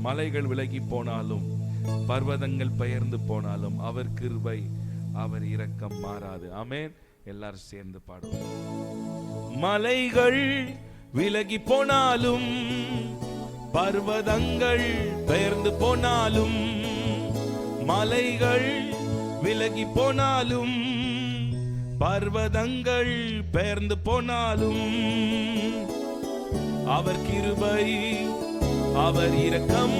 மலைகள் விலகி போனாலும் பர்வதங்கள் பெயர்ந்து போனாலும் அவர் கிருபை அவர் இரக்கம் மாறாது. ஆமென். எல்லாரும் சேர்ந்து பாடுவோம். மலைகள் விலகி போனாலும் பர்வதங்கள் பெயர்ந்து போனாலும், மலைகள் விலகி போனாலும் பர்வதங்கள் பெயர்ந்து போனாலும், அவர் கிருபை அவர் இரக்கம்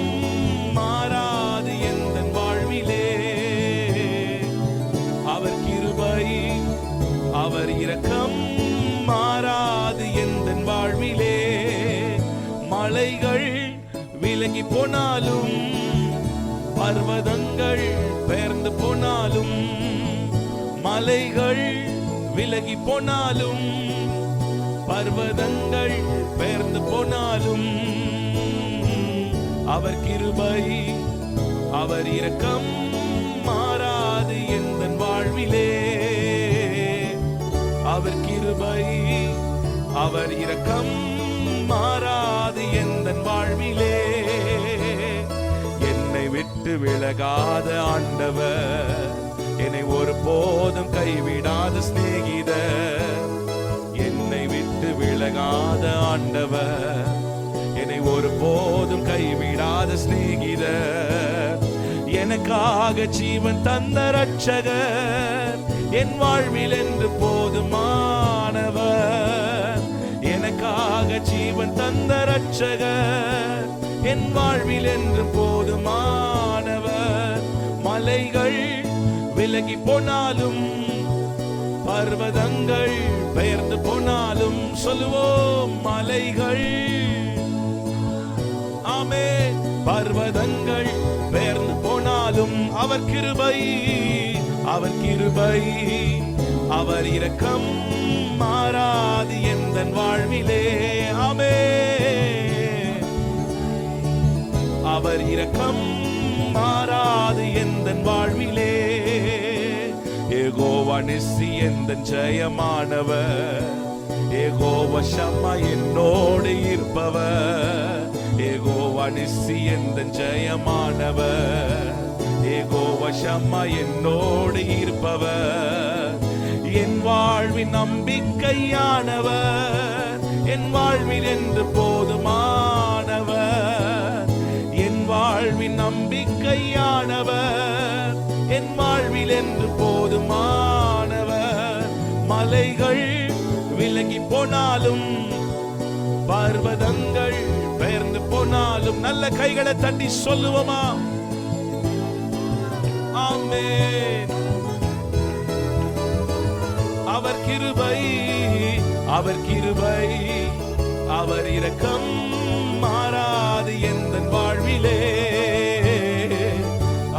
மாறாது எந்தன் வாழ்விலே. அவர் கிருபை அவர் இரக்கம் மாறாது எந்தன் வாழ்விலே. மலைகள் விலகி போனாலும் பர்வதங்கள் பெயர்ந்து போனாலும், மலைகள் விலகி போனாலும் பர்வதங்கள் பெயர்ந்து போனாலும், அவர் கிருபை அவர் இரக்கம் மாறாது எந்தன் வாழ்விலே. அவர் கிருபை அவர் இரக்கம் மாறாது எந்தன் வாழ்விலே. என்னை விட்டு விலகாத ஆண்டவர், என்னை ஒருபோதும் கைவிடாத சிநேகிதர். என்னை விட்டு விலகாத ஆண்டவர், என்னை ஒருபோதும் கைவிடாத சிநேகிதர். எனக்காக ஜீவன் தந்த ரட்சகர், என் வாழ்வில் என்று போதுமானவர். எனக்காக ஜீவன் தந்த ரட்சகர், என் வாழ்வில் என்று போதுமானவர். மலைகள் விலகி போனாலும் பர்வதங்கள் பெயர்ந்து போனாலும், சொல்லுவோம் மலைகள் ஆமே பர்வதங்கள் பெயர்ந்து போனாலும், அவர் கிருபை அவர் கிருபை அவர் இரக்கம் மாறாது எந்தன் வாழ்விலே. ஆமே அவர் இரக்கம் மாறாது எந்தன் வாழ்விலே. யெகோவா நிஸ்ஸி எந்தன் ஜெயமானவர், யெகோவா ஷம்மா என்னோடு இருப்பவர். யெகோவா நிஸ்ஸி எந்தன் ஜெயமானவர், யெகோவா ஷம்மா என்னோடு இருப்பவர். என் வாழ்வின் நம்பிக்கையானவர், என் வாழ்வில் என்று போதுமானவர். என் வாழ்வின் நம்பிக்கையானவர், என் வாழ்வில் என்று போதுமானவர். மலைகள் விலகி போனாலும் பர்வதங்கள் பெயர்ந்து போனாலும், நல்ல கைகளை தட்டி சொல்லுவோமா? ஆமென். அவர் கிருபை அவர் கிருபை அவர் இரக்கம் மாறாது எந்தன் வாழ்விலே.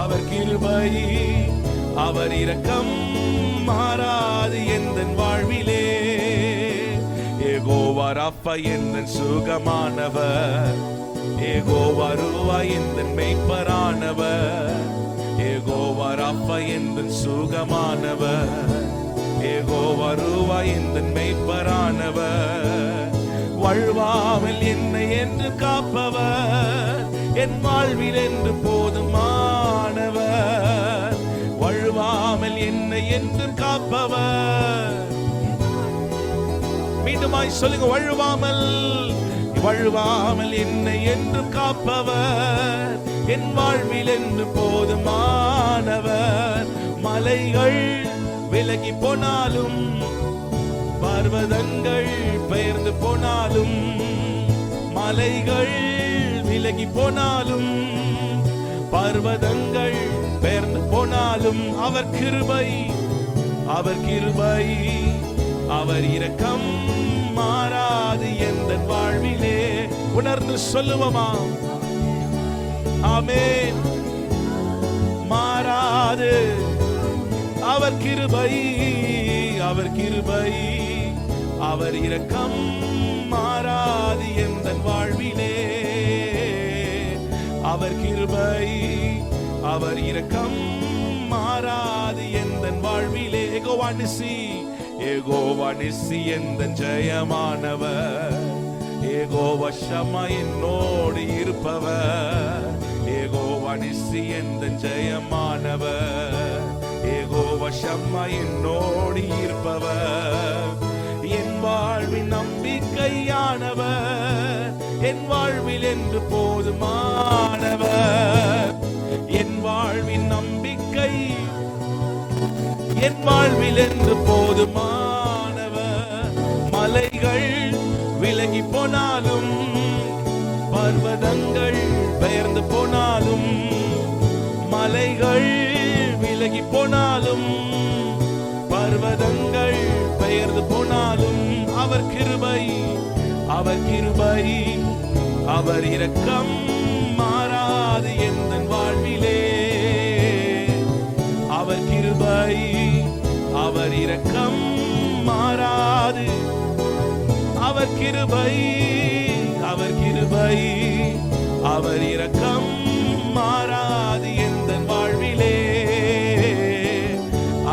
அவர் கிருபை அவர் இரக்கம் மாறாது எந்தன் வாழ்விலே. யெகோவா ராப்பா எந்தன் சுகமானவர், யெகோவா ரூவா எந்தன் மெய்ப்பரானவர். யெகோவா ராப்பா எந்தன் சுகமானவர், யெகோவா ரூவா எந்தன் மெய்ப்பரானவர். வழுவாமல் என்னை என்று காப்பவர், என் வாழ்வில் என்று போதுமானவர். வழுவாமல் என்னை என்று காப்பவர். மீண்டுமாய் சொல்லுங்க, வழுவாமல் வழுவாமல் என்னை என்று காப்பவர், என் வாழ்வில் என்று போதுமானவர். மலைகள் விலகி போனாலும் பர்வதங்கள் பெயர்ந்து போனாலும், மலைகள் விலகி போனாலும் பர்வதங்கள் பெயர்ந்து போனாலும், அவர் கிருபை அவர் கிருபை அவர் இரக்கம் மாறாது எந்தன் வாழ்விலே. உணர்ந்து சொல்லுவோமா? ஆமென். மாறாது அவர் கிருபை அவர் கிருபை அவர் இரக்கம் மாறாது எந்தன் வாழ்விலே. அவர் கிருபை அவர் இரக்கம் மாறாது எந்தன் வாழ்விலே. யெகோவா நிஸ்ஸி யெகோவா நிஸ்ஸி எந்தன் ஜெயமானவர், யெகோவா ஷம்மா என்னோடு இருப்பவர். நிசி எந்த ஜெயமானவர், யெகோவா ஷம்மா என்னோடு இருப்பவர், என் வாழ்வின் நம்பிக்கையானவர், என் வாழ்வில் என்று போதுமானவர், என் வாழ்வின் நம்பிக்கை, என் வாழ்வில் என்று போதுமானவர். மலைகள் விலகி போனாலும், பர்வதங்கள் பெயர்ந்து போனாலும், மலைகள் விலகி போனாலும், பர்வதங்கள் பெயர்ந்து போனாலும், அவர் கிருபை, அவர் கிருபை, அவர் இரக்கம் மாறாது எந்தன் வாழ்விலே. அவர் கிருபை, அவர் இரக்கம் மாறாது, அவர் கிருபை, அவர் கிருபை, அவர் இரக்கம் மாறாது எந்தன் வாழ்விலே.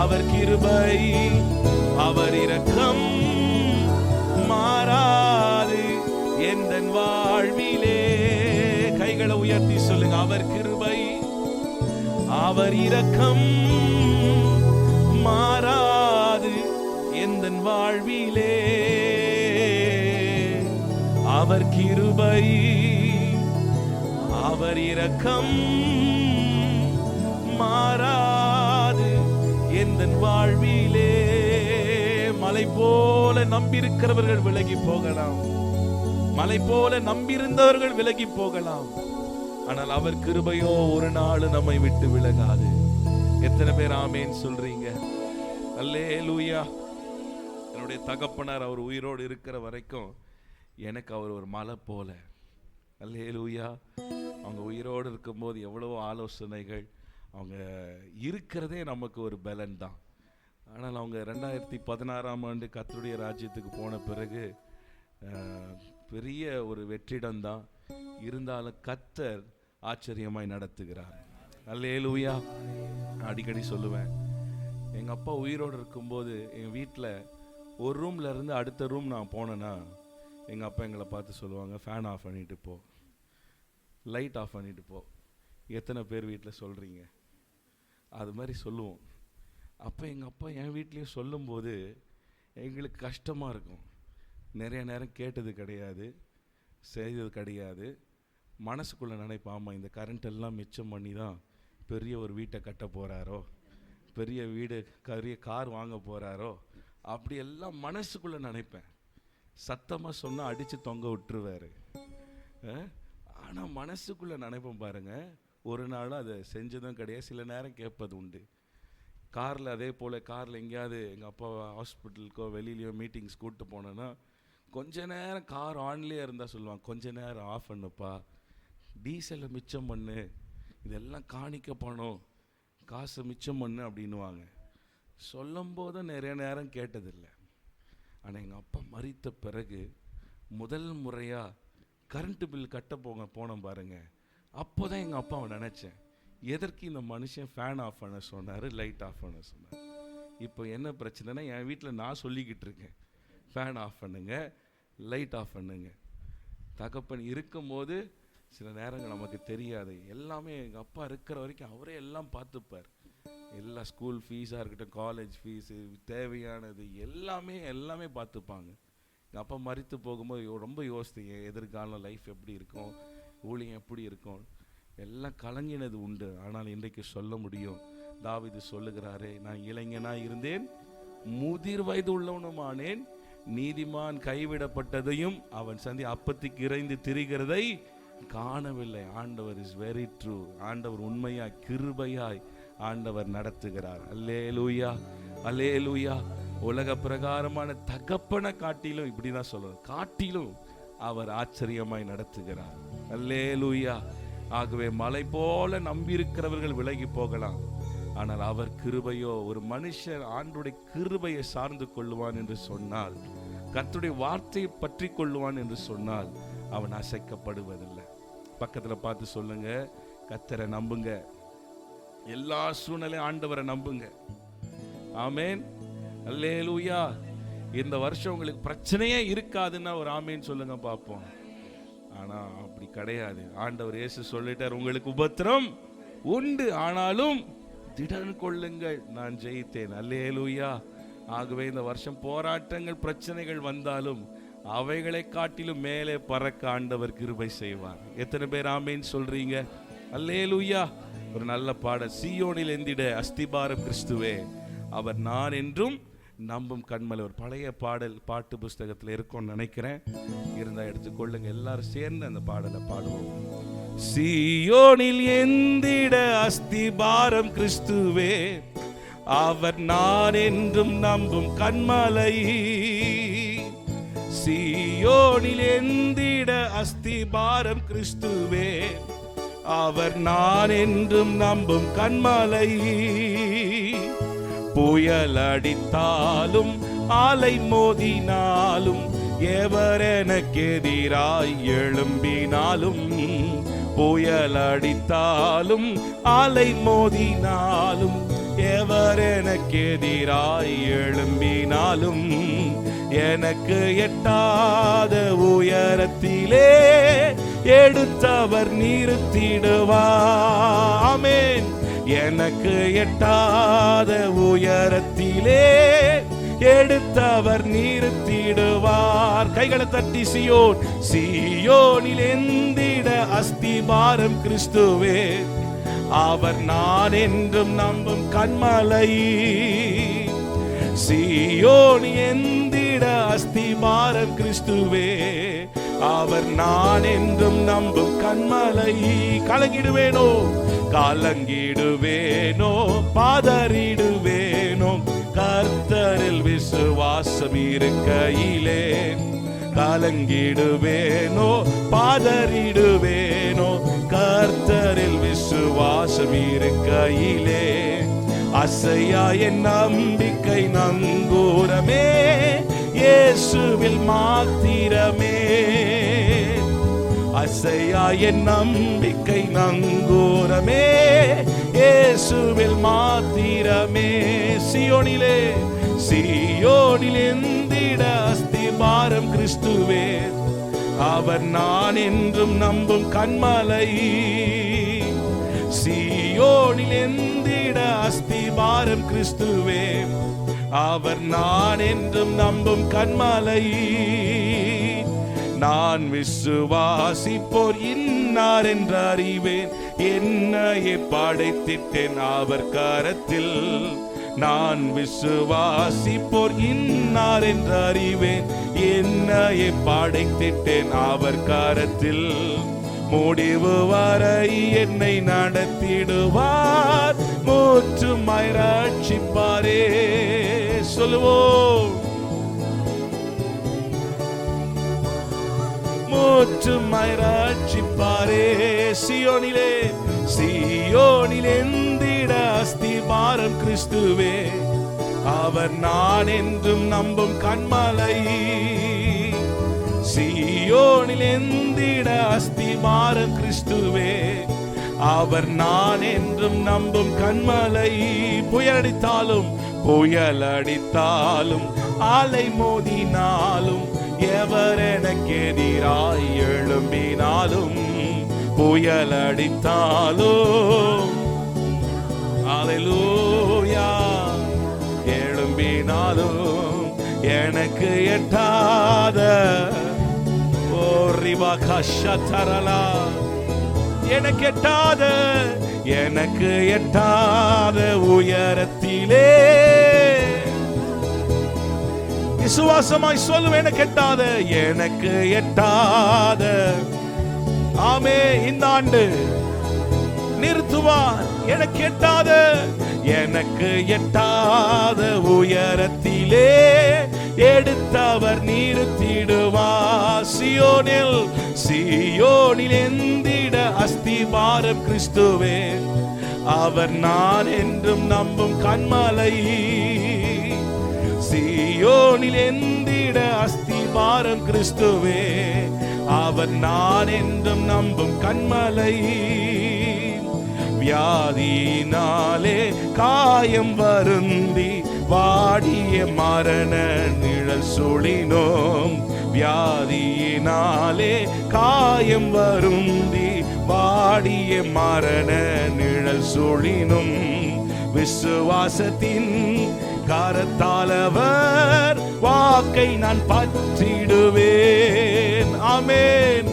அவர் கிருபை, அவர் இரக்கம் மாறாது எந்தன் வாழ்விலே. கைகளை உயர்த்தி சொல்லுங்க, அவர் கிருபை, அவர் இரக்கம் மாறாது எந்தன் வாழ்விலே. அவர் கிருபை, அவர் இரக்கம் மாறாது எந்தன் வாழ்விலே. மலை போல நம்பியிருக்கிறவர்கள் விலகி போகலாம், மலை போல நம்பியிருந்தவர்கள் விலகி போகலாம், ஆனால் அவர் கிருபையோ ஒரு நாள் நம்மை விட்டு விலகாது. எத்தனை பேர் ஆமேன் சொல்றீங்க? அல்லேலூயா. என்னுடைய தகப்பனார் அவர் உயிரோடு இருக்கிற வரைக்கும் எனக்கு அவர் ஒரு மலை போல. அல்லேலூயா. அவங்க உயிரோடு இருக்கும்போது எவ்வளவோ ஆலோசனைகள், அவங்க இருக்கிறதே நமக்கு ஒரு பலன் தான். ஆனால் அவங்க 2016ஆம் ஆண்டு கர்த்தருடைய ராஜ்யத்துக்கு போன பிறகு பெரிய ஒரு வெற்றிடம்தான். இருந்தாலும் கர்த்தர் ஆச்சரியமாய் நடத்துகிறார். அல்லேலூயா. அடிக்கடி சொல்லுவேன், எங்கள் அப்பா உயிரோடு இருக்கும்போது எங்கள் வீட்டில் ஒரு ரூமில் இருந்து அடுத்த ரூம் நான் போனேன்னா எங்கள் அப்பா எங்களை பார்த்து சொல்லுவாங்க, ஃபேன் ஆஃப் பண்ணிட்டு போ, லைட் ஆஃப் பண்ணிட்டு போ. எத்தனை பேர் வீட்டில் சொல்கிறீங்க? அது மாதிரி சொல்லுவோம். அப்போ எங்கள் அப்பா என் வீட்லேயும் சொல்லும்போது எங்களுக்கு கஷ்டமாக இருக்கும். நிறைய நேரம் கேட்டது கிடையாது, செய்தது கிடையாது. மனசுக்குள்ளே நினைப்பாமா, இந்த கரண்ட் எல்லாம் மிச்சம் பண்ணி தான் பெரிய ஒரு வீட்டை கட்ட போகிறாரோ, பெரிய வீடு பெரிய கார் வாங்க போகிறாரோ, அப்படி எல்லாம் மனசுக்குள்ளே நினைப்பேன். சத்தமாக சொன்னால் அடித்து தொங்க விட்டுருவார். ஆனால் மனசுக்குள்ளே நினைப்பேன் பாருங்கள், ஒரு நாளும் அதை செஞ்சதும் கிடையாது. சில நேரம் கேட்பது உண்டு. காரில் அதே போல் காரில் எங்கேயாவது எங்கள் அப்பா ஹாஸ்பிட்டலுக்கோ வெளியிலையோ மீட்டிங்ஸ் கூப்பிட்டு போனேன்னா கொஞ்ச நேரம் கார் ஆன்லேயே இருந்தால் சொல்லுவாங்க, கொஞ்ச நேரம் ஆஃப் பண்ணுப்பா, டீசலை மிச்சம் பண்ணு, இதெல்லாம் காணிக்க பணம், காசை மிச்சம் பண்ணு அப்படின்னுவாங்க. சொல்லும் போதும் நிறைய நேரம் கேட்டதில்லை. ஆனால் எங்கள் அப்பா மரித்த பிறகு முதல் முறையாக கரண்ட்டு பில் கட்ட போனோம் பாருங்க. அப்போ தான் எங்கள் அப்பாவை நினச்சேன், எதற்கு இந்த மனுஷன் ஃபேன் ஆஃப் பண்ண சொன்னார், லைட் ஆஃப் பண்ண சொன்னார். இப்போ என்ன பிரச்சனைனா, என் வீட்டில் நான் சொல்லிக்கிட்டு இருக்கேன், ஃபேன் ஆஃப் பண்ணுங்க, லைட் ஆஃப் பண்ணுங்க. தகப்பன் இருக்கும்போது சில நேரங்கள் நமக்கு தெரியாது. எல்லாமே எங்கள் அப்பா இருக்கிற வரைக்கும் அவரே எல்லாம் பார்த்துப்பார். எல்லா ஸ்கூல் ஃபீஸாக இருக்கட்டும், காலேஜ் ஃபீஸு, தேவையானது எல்லாமே பார்த்துப்பாங்க. எங்கள் அப்பா மரித்து போகும்போது ரொம்ப யோசித்தீங்க, எதிர்காலம் லைஃப் எப்படி இருக்கும், ஊழியம் எப்படி இருக்கும், எல்லாம் கலங்கினது உண்டு. ஆனால் இன்றைக்கு சொல்ல முடியும், தாவீது சொல்லுகிறாரே, நான் இளைஞனாக இருந்தேன், முதிர் வயது உள்ளவனுமானேன், நீதிமான் கைவிடப்பட்டதையும் அவன் சந்தி அப்பத்துக்கு இறைந்து திரிகிறதை காணவில்லை. ஆண்டவர் இஸ் வெரி ட்ரூ. ஆண்டவர் உண்மையாய் கிருபையாய் ஆண்டவர் நடத்துகிறார். அல்லேலூயா, அல்லேலூயா. உலக பிரகாரமான தகப்பனை காட்டிலும், இப்படிதான் சொல்லணும், காட்டிலும் அவர் ஆச்சரியமாய் நடத்துகிறார். அல்லேலூயா. ஆகவே மலை போல நம்பியிருக்கிறவர்கள் விலகி போகலாம், ஆனால் அவர் கிருபையோ, ஒரு மனுஷன் ஆண்டவருடைய கிருபையை சார்ந்து கொள்ளுவான் என்று சொன்னால், கர்த்தருடைய வார்த்தையை பற்றி கொள்ளுவான் என்று சொன்னால், அவன் அசைக்கப்படுவதில்லை. பக்கத்தில் பார்த்து சொல்லுங்க, கர்த்தரை நம்புங்க, எல்லா சூழ்நிலையும் ஆண்டவரை நம்புங்க. ஆமேன், அல்லேலூயா. இந்த வருஷம் உங்களுக்கு பிரச்சனையே இருக்காதுன்னா ஒரு ஆமேன் சொல்லுங்க பார்ப்போம். ஆனா அப்படி கிடையாது. ஆண்டவர் இயேசு சொல்லிட்டார், உங்களுக்கு உபத்திரம் உண்டு, ஆனாலும் திடன் கொள்ளுங்கள், நான் ஜெயித்தேன். அல்லேலூயா. ஆகவே இந்த வருஷம் போராட்டங்கள் பிரச்சனைகள் வந்தாலும் அவைகளை காட்டிலும் மேலே பறக்க ஆண்டவர் கிருபை செய்வார். எத்தனை பேர் ஆமேன் சொல்றீங்க? அல்லேலூயா. ஒரு நல்ல பாடல், சீயோனில் எந்திட அஸ்திபாரம் கிறிஸ்துவே, அவர் நான் என்றும் நம்பும் கண்மலை. ஒரு பழைய பாடல் பாட்டு புஸ்தகத்தில் இருக்கும்னு நினைக்கிறேன், இருந்தா எடுத்துக்கொள்ளுங்க. எல்லாரும் சேர்ந்து அந்த பாடலை பாடுவோம். சீயோனில் எந்திட அஸ்திபாரம் கிறிஸ்துவே, அவர் நான் என்றும் நம்பும் கண்மலை. சீயோனில் எந்திட அஸ்திபாரம் கிறிஸ்துவே, அவர் நான் என்றும் நம்பும் கண்மலை. புயல் அடித்தாலும் அலை மோதினாலும் எவர் எனக்கு எதிராய் எழும்பினாலும், புயல் அடித்தாலும் அலை மோதினாலும் எவர் எனக்கு எதிராய் எழும்பினாலும், எனக்கு எட்டாத உயரத்திலே எடுத்தவர் நிறுத்திடுவார். ஆமென். எனக்கு எட்டாத உயரத்திலே எடுத்தவர் நிறுத்திடுவார். கைகளை தட்டி சீயோன், சீயோனில் எந்திட அஸ்திபாரம் கிறிஸ்துவே, அவர் நான் என்றும் நம்பும் கண்மலை. சீயோனில் எந்திட அஸ்திபாரம் கிறிஸ்துவே, அவர் நான் என்றும் நம்பும் கண்மலை. கலங்கிடுவேனோ கலங்கிடுவேனோ பாதறிடுவேனோ, கர்த்தரில் விசுவாசம் இருக்கையிலே. கலங்கிடுவேனோ பாதறிடுவேனோ, கர்த்தரில் விசுவாசம் இருக்கையிலே. அசையா என் நம்பிக்கை நங்கூரமே, இயேசுவில் மாத்திரமே. அசையா என் நம்பிக்கை நங்கூரமே, இயேசுவில் மாத்திரமே. சீயோனிலே சீயோனில் எந்திட அஸ்திபாரம் கிறிஸ்துவே, அவர் நான் என்றும் நம்பும் கண்மலை. சீயோனில் எந்திட அஸ்திபாரம் கிறிஸ்துவே, அவர் நான் என்றும் நம்பும் கண்மலை. நான் விசுவாசிப்போர் இன்னார் என்று அறிவேன், என்னையே படைத்திட்டேன் அவர் கரத்தில். நான் விசுவாசிப்போர் இன்னார் என்று அறிவேன், என்னையே படைத்திட்டேன் அவர் கரத்தில். முடிவு வரை என்னை நடத்திடுவார், முற்றுமாய் ரட்சிப்பாரே. சொல்லுவோம், முற்றுமாய் ரட்சிப்பாரே. சீயோனிலே சீயோனில் எந்திட அஸ்திபாரம் கிறிஸ்துவே, அவர் நான் என்றும் நம்பும் கண்மலை. சீயோனில் எந்திட அஸ்திபாரம் கிறிஸ்துவே, அவர் நான் என்றும் நம்பும் கண்மலை. புயலடித்தாலும் புயலடித்தாலும் அலை மோதினாலும் எவர் எனக்கு எதிராய் எழும்பினாலும், புயலடித்தாலும் அல்லேலூயா எழும்பினாலும் எனக்கு எட்டாத எனக்கு எட்டாத உயரத்திலே. விசுவாசமாய் சொல்லுவேன், எனக்கு எட்டாத. ஆமே. இந்த ஆண்டு நிறுத்துவார். எனக்கு எட்டாத உயரத்திலே எடுத்தவர் நிறுத்திடுவார். சீயோனில் எந்திட அஸ்திபாரம் கிறிஸ்துவே, அவர் நான் என்றும் நம்பும் கண்மலை. சீயோனில் எந்திட அஸ்திபாரம் கிறிஸ்துவே, அவர் நான் என்றும் நம்பும் கண்மலை. வியாதினாலே காயம் வருந்தி வாடிய மரண நிழல் சுழினோம், வியாதியினாலே காயம் வருந்தி வாடிய மரண நிழல் சூழினும் விசுவாசத்தின் கரத்தாலவர் வாக்கை நான் பற்றிடுவேன். ஆமென்.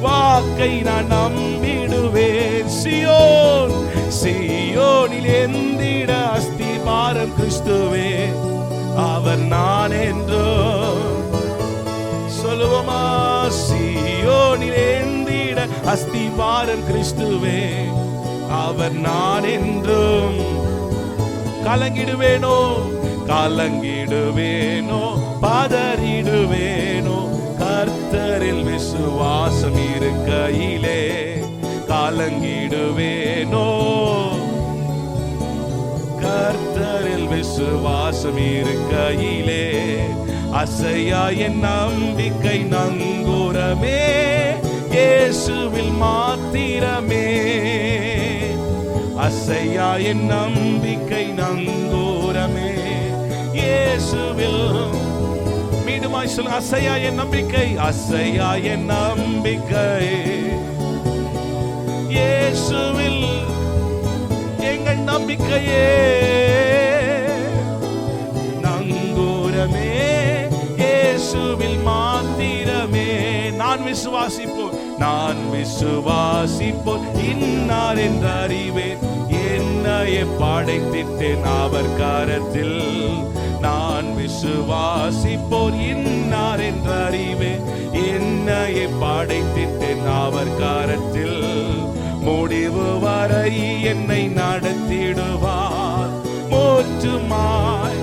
வாக்கை நான் நம்பிடுவேன். சியோன் சியோனில் எந்திட அஸ்திபாரம் கிறிஸ்துவே, அவர் நான் என்றோ சொல்லுவோமா? சியோனில் எந்திட அஸ்திபாரம் கிறிஸ்துவே, அவர் நான் என்றும். கலங்கிடுவேனோ கலங்கிடுவேனோ பதறிடுவேனோ, கர்த்தரில் விசுவாசம் இருக்கையிலே கலங்கிடுவேனோ, கர்த்தரில் விசுவாசம் இருக்கையிலே அசையா என் நம்பிக்கை நங்கூரமே, இயேசுவில் மாத்திரமே. அசையா என் நம்பிக்கை நங்கூரமே, இயேசுவில். மீண்டுமாய் சொல்ல, அசையா என் நம்பிக்கை, அசையா என் நம்பிக்கை இயேசுவில் எங்கள் நம்பிக்கையே. நங்கூரமே இயேசுவில் மாத்திரமே. நான் விசுவாசிப்போம், நான் விசுவாசிப்போம், இன்னார் என்று அறிவேன், என்னையே படைத்திட்டேன் அவர் கரத்தில். நான் விசுவாசிப்போர் இன்னார் என்று அறிவேன், என்னையே படைத்திட்டேன் அவர் கரத்தில். முடிவு வரை என்னை நடத்திடுவார் மூற்றுமாய்,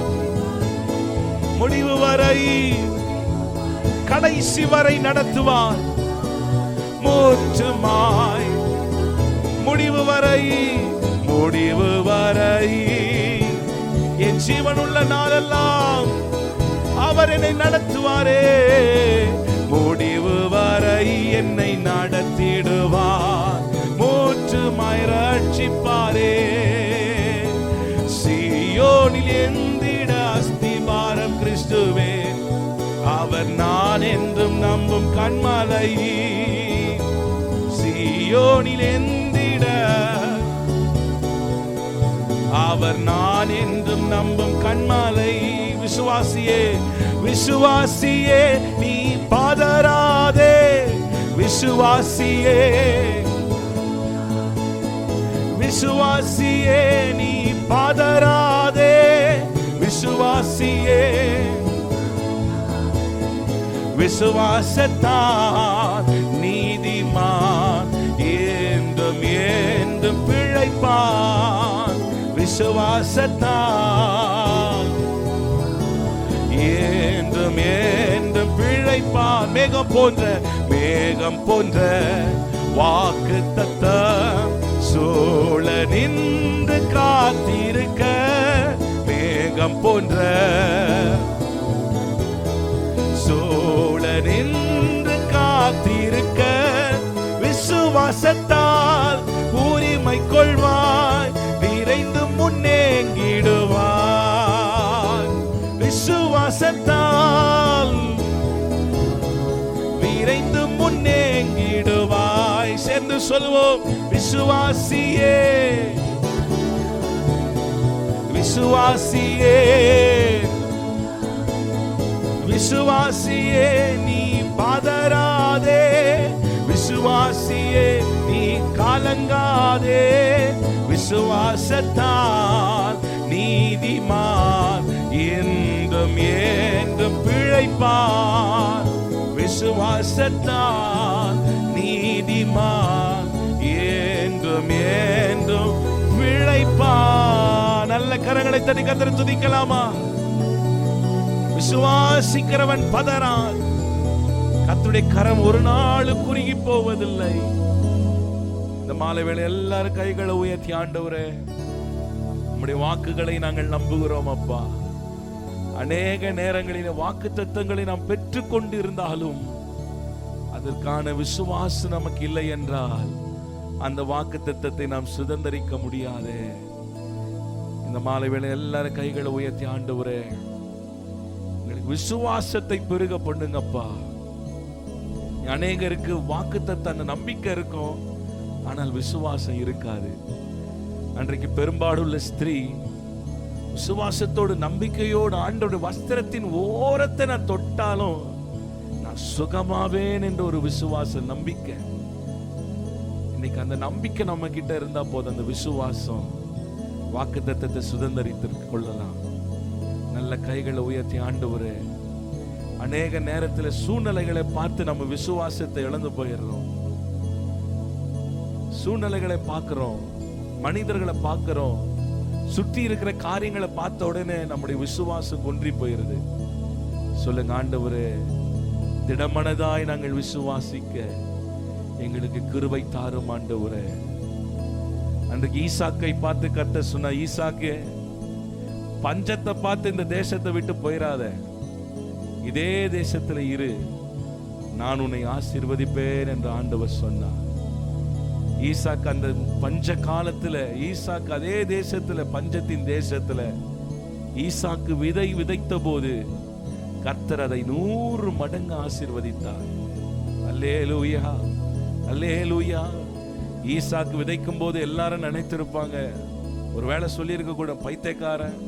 முடிவு வரை கடைசி வரை நடத்துவார் மூற்றுமாய். முடிவு வரை, முடிவு வரை என் ஜீவனுள்ள நாளெல்லாம் அவர் என்னை நடத்துவாரே. முடிவு வரை என்னை நடத்திடுவார் மூற்றுமாய் ரட்சிப்பாரே. சீயோனில் எந்திட அஸ்திபாரம் கிறிஸ்துவே, அவர் நான் என்றும் நம்பும் கண்மலை. சீயோனில் எந்திட அவர் நான் என்றும் நம்பும் கண்மலை. விசுவாசியே விசுவாசியே நீ பதறாதே, விசுவாசியே விசுவாசியே நீ பதறாதே, விசுவாசியே. விசுவாசத்தால் நீதிமான் என்றும் என்றும் பிழைப்பான். விசுவாசத்தால் என்றும் என்றும் பிழைப்பான். மேகம் போன்ற, மேகம் போன்ற வாக்கு தத்தம் சூழ நின்று காத்திருக்க, மேகம் போன்ற சூழ நின்று காத்திருக்க, விசுவாசத்தால் உரிமை கொள்வாய், விரைந்து முன்னேங்கிடுவாய். விசுவாசத்தால் விரைந்து முன்னேங்கிடுவாய். சேர்ந்து சொல்லுவோம், விசுவாசியே விசுவாசியே விசுவாசியே நீ பதறாதே, விசுவாசியே நீ கலங்காதே. விசுவாசத்தால் நீதிமான் என்றும் என்றும் பிழைப்பான். விசுவாசத்தால் நீதிமான் என்றும் என்றும் பிழைப்பான். நல்ல கரங்களை தட்டி கர்த்தரை துதிக்கலாமா? விசுவாசிக்கிறவன் பதறான். கர்த்தருடைய கரம் ஒரு நாள் குறுகி போவதில்லை. இந்த மாலை வேளை எல்லாரும் கைகளை உயர்த்தி, ஆண்டவரே நம்முடைய வாக்குகளை நாங்கள் நம்புகிறோம் அப்பா. அநேக நேரங்களில் வாக்கு தத்தங்களை நாம் பெற்றுக்கொண்டு இருந்தாலும் அதற்கான விசுவாசம் நமக்கு இல்லை என்றால் அந்த வாக்கு தத்தத்தை நாம் சுதந்தரிக்க முடியாது. இந்த மாலை வேளை எல்லாரும் கைகளை உயர்த்தி, ஆண்டவரே விசுவாசத்தை பெருக பண்ணுங்கப்பா. அநேகருக்கு வாக்குத்தத்த நம்பிக்கை இருக்கும், ஆனால் விசுவாசம் இருக்காது. அன்றைக்கு பெரும்பாலுள்ள ஸ்திரீ விசுவாசத்தோடு நம்பிக்கையோடு ஆண்டோட வஸ்திரத்தின் ஓரத்தை நான் தொட்டாலும் நான் சுகமாவேன் என்ற ஒரு விசுவாச நம்பிக்கை. இன்னைக்கு அந்த நம்பிக்கை நம்ம கிட்ட இருந்தா போதும், அந்த விசுவாசம் வாக்குத்தத்தத்தை சுதந்தரித்து கொள்ளலாம். நல்ல கைகளை உயர்த்தி ஆண்டவரே, அநேக நேரத்தில் சூழ்நிலைகளை பார்த்து நம்ம விசுவாசத்தை இழந்து போயிடுறோம். சூழ்நிலைகளை பார்க்கிறோம், மனிதர்களை பார்க்கிறோம், சுற்றி இருக்கிற காரியங்களை பார்த்த உடனே நம்முடைய விசுவாசம் குன்றி போயிருது. சொல்லுங்க, ஆண்டவரே திடமனதாய் நாங்கள் விசுவாசிக்க எங்களுக்கு கிருபை தாரும் ஆண்டவரே. அன்றைக்கு ஈசாக்கை பார்த்து கர்த்தர் சொன்ன, ஈசாக்கே பஞ்சத்தை பார்த்து இந்த தேசத்தை விட்டு போயிடாத, இதே தேசத்துல இரு, நான் உன்னை ஆசீர்வதிப்பேன் என்று ஆண்டவர் சொன்னார். ஈசாக்கு அந்த பஞ்ச காலத்துல, ஈசாக்கு அதே தேசத்துல, பஞ்சத்தின் தேசத்துல ஈசாக்கு விதை விதைத்த போது கர்த்தர் அதை 100 மடங்கு ஆசீர்வதித்தார். அல்லேலூயா, அல்லேலூயா. ஈசாக்கு விதைக்கும் போது எல்லாரும் நினைத்திருப்பாங்க, ஒருவேளை சொல்லியிருக்க கூட, பைத்தியக்காரன்,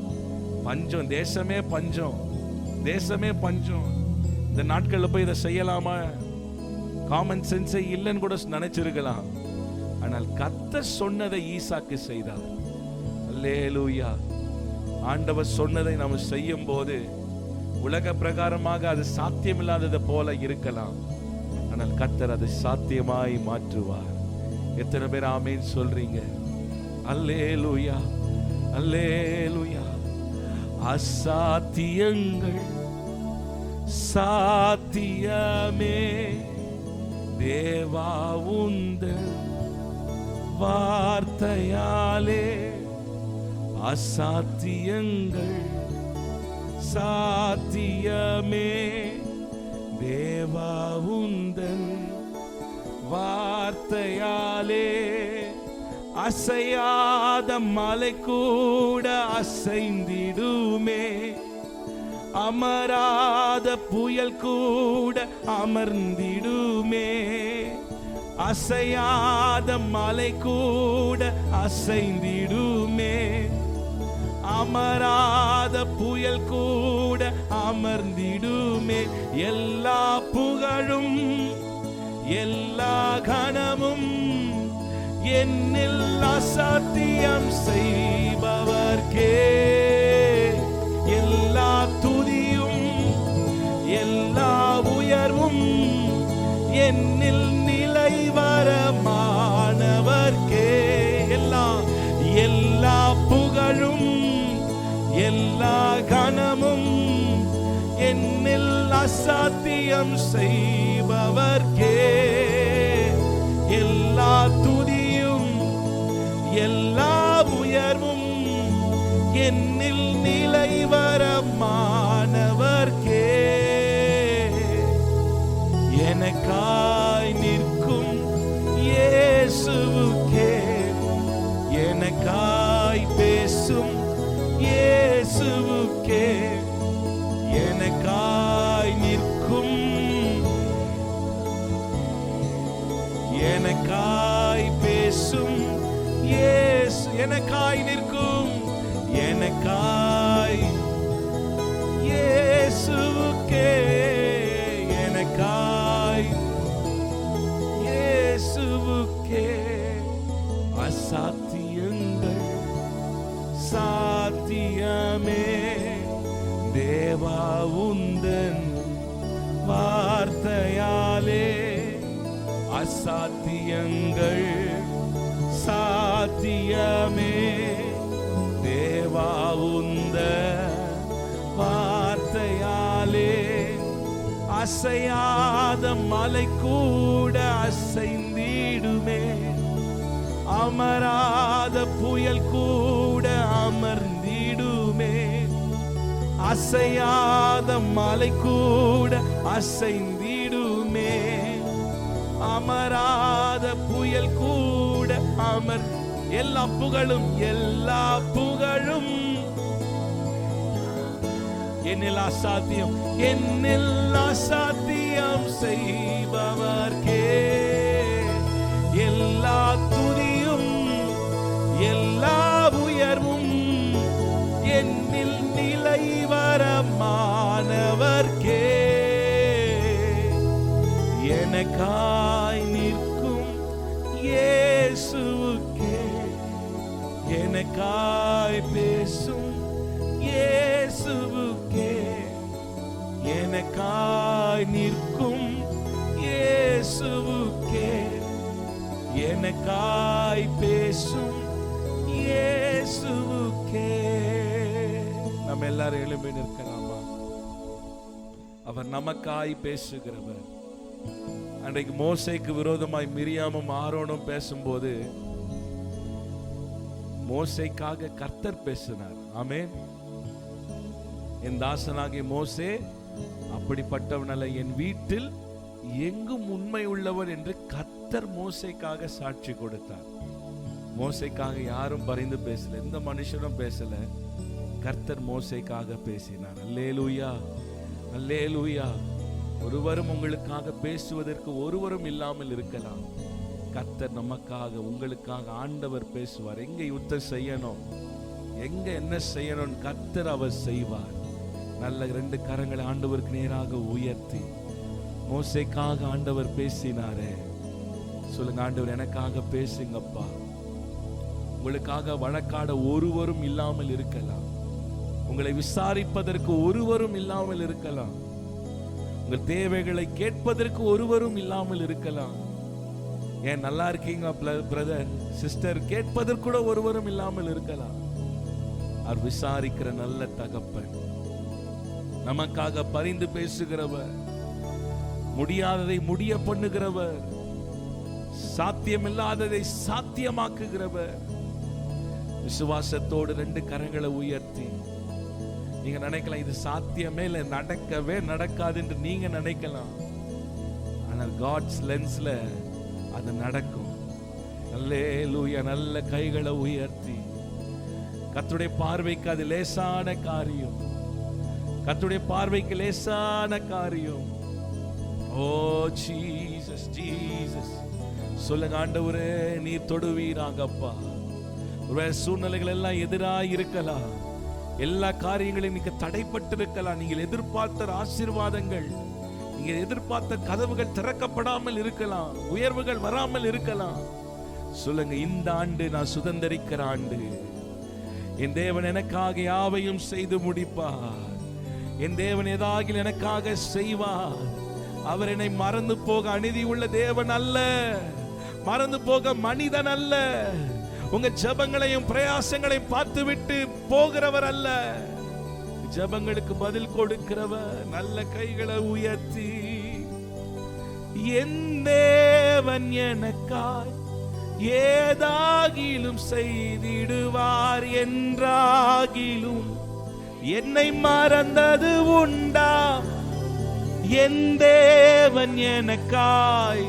பஞ்சம், தேசமே பஞ்சம், தேசமே பஞ்சம், இந்த நாட்கள்ல போய் இதை செய்யலாமா, காமன் சென்ஸே இல்லைன்னு கூட நினைச்சிருக்கலாம். ஆனால் கர்த்தர் சொன்னதை ஈசாக்கு செய்தார். அல்லேலூயா. ஆண்டவர் சொன்னதை நாம் செய்யும் போது உலக பிரகாரமாக அது சாத்தியமில்லாதது போல இருக்கலாம், ஆனால் கர்த்தர் அதை சாத்தியமாய் மாற்றுவார். எத்தனை பேர் ஆமென் சொல்றீங்க? அல்லேலூயா, அல்லேலூயா. அசாத்தியங்கள் சாத்தியமே, தேவா உந்தன் வார்த்தையாலே. அசாத்தியங்கள் சாத்தியமே, தேவா உந்தன் வார்த்தையாலே. அசையாத மலை கூட அசைந்திடுமே, அமராத புயல் கூட அமர்ந்திடுமே. அசையாத மலை கூட அசைந்திடுமே, அமராத புயல் கூட அமர்ந்திடுமே. எல்லா புகழும் எல்லா கனமும் என்னில் அசாத்தியம் செய்பவர்க்கே. எல்லா துதியும் எல்லா உயர்வும் என்னில் நிலைவரமானவர்க்கே. எல்லா புகழும் எல்லா கனமும் என்னில் அசாத்தியம் செய்பவர்க்கே. எல்லா துதியும் எல்லா உயர்வும் என்னில் நிலைவரமானவர்க்கே. எனக்காய் நிற்கும் இயேசுவுக்கே, எனக்காய் பேசும் இயேசுவுக்கே, எனக்காய் நிற்கும், எனக்காய் பேசும் இயேசு, எனக்காய் நிற்கும், எனக்காய் இயேசுவுக்கே, எனக்காய் இயேசுவுக்கே. அசாத்தியங்கள் சாத்தியமே, தேவா உந்தன் வார்த்தையாலே. அசாத்தியங்கள் சாத்தியமே, தேவா உந்தன் வார்த்தையாலே. அசையாத மலை கூட அசைந்திடுமே, அமராத புயல் கூட அமர்ந்திடுமே. அசையாத மலை கூட அசைந்திடுமே, அமராத புயல் கூட அமர். எல்லா புகழும் எல்லா புகழும் என்னில் அசாத்தியம், என்னில் அசாத்தியம் செய்பவர்க்கே எல்லா துதியும் எல்லா உயர்வும், என்னில் நிலைவரமானவர்க்கே எனக்காய் நிற்கும் இயேசுவுக்கே, எனக்காய் பேசும் இயேசுவுக்கே, எனக்காய் நிற்கும் இயேசுவுக்கே, எனக்காய் பேசும் இயேசுவுக்கே. நம்ம எல்லாரும் எழும்பி நிற்கலாமா? அவர் நமக்காய் பேசுகிறவர். அன்றைக்கு மோசேக்கு விரோதமாய் மிரியாமும் ஆரோனும் பேசும்போது மோசேக்காக கர்த்தர் பேசினார். ஆமென். என் தாசனாகிய மோசே அப்படிப்பட்டவன் அல்ல, என் வீட்டில் எங்கும் உண்மை உள்ளவன் என்று கர்த்தர் மோசேக்காக சாட்சி கொடுத்தார். மோசேக்காக யாரும் பரிந்து பேசல, எந்த மனுஷனும் பேசல, கர்த்தர் மோசேக்காக பேசினார். அல்லேலூயா, அல்லேலூயா. ஒருவரும் உங்களுக்காக பேசுவதற்கு ஒருவரும் இல்லாமல் இருக்கலாம். கர்த்தர் நமக்காக, உங்களுக்காக ஆண்டவர் பேசுவார். எங்க யுத்தம் செய்யணும், எங்க என்ன செய்யணும், கர்த்தர் அவர் செய்வார். நல்ல 2 கரங்களை ஆண்டவருக்கு நேராக உயர்த்தி மோசேக்காக ஆண்டவர் பேசினாரே. சொல்லுங்க, ஆண்டவர் எனக்காக பேசுங்கப்பா. உங்களுக்காக வழக்காட ஒருவரும் இல்லாமல் இருக்கலாம், உங்களை விசாரிப்பதற்கு ஒருவரும் இல்லாமல் இருக்கலாம், உங்கள் தேவைகளை கேட்பதற்கு ஒருவரும் இல்லாமல் இருக்கலாம். ஏன் நல்லா இருக்கீங்க பிரதர் சிஸ்டர் கேட்பதற்கு கூட ஒருவரும் இல்லாமல் இருக்கலாம். அவர் விசாரிக்கிற நல்ல தகப்பன், நமக்காக பரிந்து பேசுகிறவர், முடியாததை முடிய பண்ணுகிறவர், சாத்தியமில்லாததை சாத்தியமாக்குகிறவர். விசுவாசத்தோடு 2 கரங்களை உயர்த்தி நீங்க நினைக்கலாம், இது சாத்தியமே இல்லை, நடக்கவே நடக்காது என்று நீங்க நினைக்கலாம். ஆனால் காட்ஸ் லென்ஸ்ல அது நடக்கும். அல்லேலூயா. நல்ல கைகளை உயர்த்தி, கர்த்தருடைய பார்வைக்கு அது லேசான காரியம், கர்த்தருடைய பார்வைக்கு லேசான காரியம். ஓ ஜீசஸ், ஜீசஸ். சொல்லுங்க, ஆண்டவரே நீர் தொடுவீராகப்பா. ஒருவேளை சூழ்நிலைகள் எல்லாம் எதிராக இருக்கலாம், எல்லா காரியங்களையும் நீங்க தடைப்பட்டு இருக்கலாம், நீங்கள் எதிர்பார்த்த ஆசீர்வாதங்கள், நீங்க எதிர்பார்த்த கதவுகள் திறக்கப்படாமல் இருக்கலாம், உயர்வுகள் வராமல் இருக்கலாம். சொல்லுங்க, இந்த ஆண்டு நான் சுதந்தரிக்கிற ஆண்டு. என் தேவன் எனக்காக யாவையும் செய்து முடிப்பார். என் தேவன் ஏதாகில் எனக்காக செய்வார். அவர் என்னை மறந்து போக அநீதி உள்ள தேவன் அல்ல, மறந்து போக மனிதன் அல்ல. உங்க ஜெபங்களையும் பிரயாசங்களையும் பார்த்து விட்டு போகிறவர் அல்ல, ஜெபங்களுக்கு பதில் கொடுக்கிறவர். நல்ல கைகளை உயர்த்தி, என் தேவன் எனக்காய் ஏதாகிலும் செய்திடுவார் என்றாகிலும் என்னை மறந்தது உண்டா? என் தேவன் எனக்காய்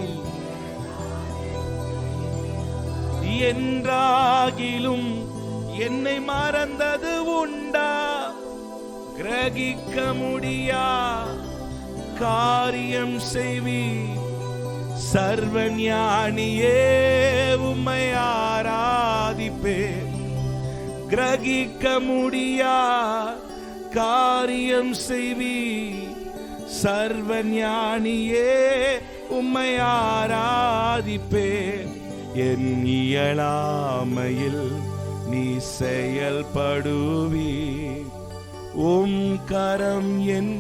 என்றாகிலும் என்னை மறந்தது உண்டா? கிரகிக்க முடியா காரியம் செய்வி சர்வஞானியே, உம்மை ஆராதிப்பேன். கிரகிக்க முடியா காரியம் செய்வி சர்வஞானியே, உம்மை ஆராதிப்பேன். என் இயலாமையில் நீ செயல்படுவி, உம் கரம் என்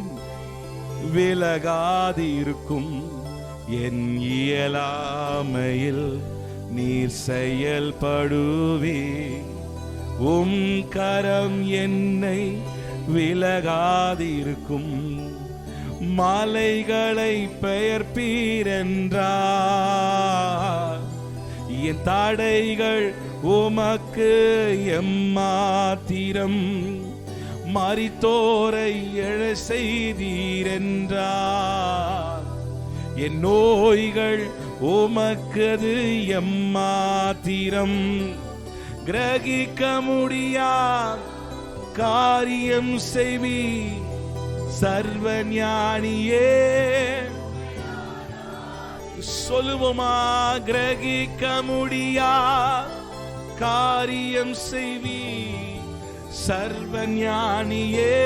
விலகாதிருக்கும். என் இயலாமையில் நீர் செயல்படுவி, உம் கரம் என்னை விலகாதிருக்கும். மலைகளை பெயர்ப்பீரென்றார், என் தடைகள் உமக்கு எம்மாத்திரம். மரித்தோரை எழ செய்தீரென்றார், என் நோய்கள் உமக்கது எம்மாத்திரம். கிரகிக்க முடியா காரியம் செய்வி சர்வஞானியே. சொல்லுவோமா? கிரகிக்க முடியா காரியம் செய்வி சர்வஞானியே.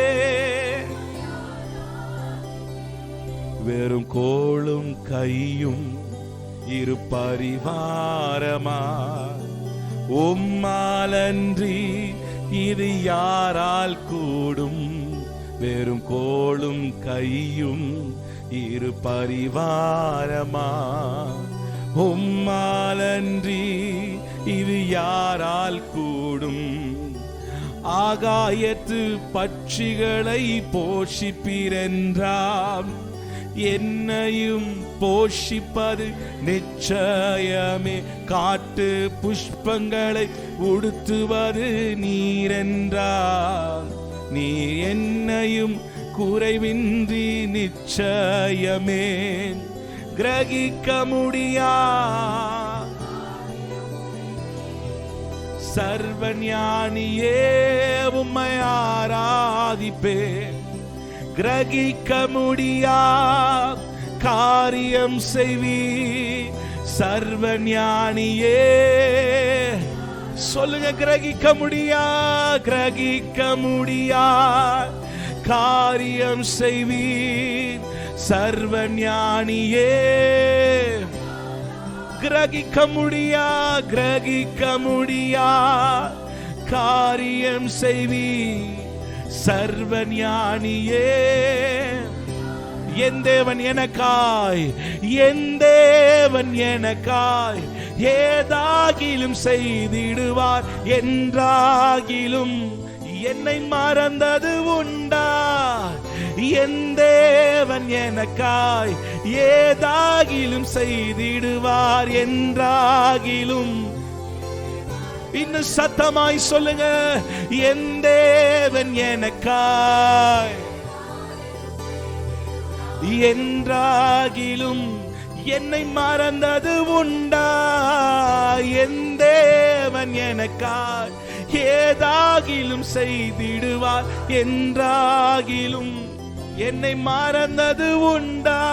வெறும் கோளும் கையும் இரு பரிவாரமா உம்மாலன்றி இது யாரால் கூடும்? வெறும் கோளும் கையும் இரு பரிவாரமா உம்மாலன்றி இது யாரால் கூடும்? ஆகாயத்து பட்சிகளை போஷிப்பீரென்றாம், என்னையும் போஷிப்பது நிச்சயமே. காட்டு புஷ்பங்களை உடுத்துவது நீரென்றார், நீ என்னையும் குறைவின்றி நிச்சயமே. கிரகிக்க முடியா சர்வஞானியே உம்மை ஆராதிப்பேன். கிரகிக்க முடியா காரியம் செய்வி சர்வஞானியே. சொல்லுங்க, கிரகிக்க முடியா, கிரகிக்க முடியா காரியம் செய்வி சர்வஞானியே. கிரகிக்க முடியா, கிரகிக்க முடியா காரியம் செய்வி சர்வஞானியே. என் தேவன் எனக்காய், என் தேவன் எனக்காய் ஏதாகிலும் செய்திடுவார். என்றாகிலும் என்னை மறந்தது உண்டா? என் தேவன் எனக்காய் ஏதாகிலும் செய்திடுவார். என்றாகிலும் இன்னும் சத்தமாய் சொல்லுங்க, என் தேவன் எனக்காய் என்றாகிலும் என்னை மறந்தது உண்டா? என் தேவன் எனக்காய் ஏதாகிலும் செய்திடுவார். என்றாகிலும் என்னை மறந்தது உண்டா?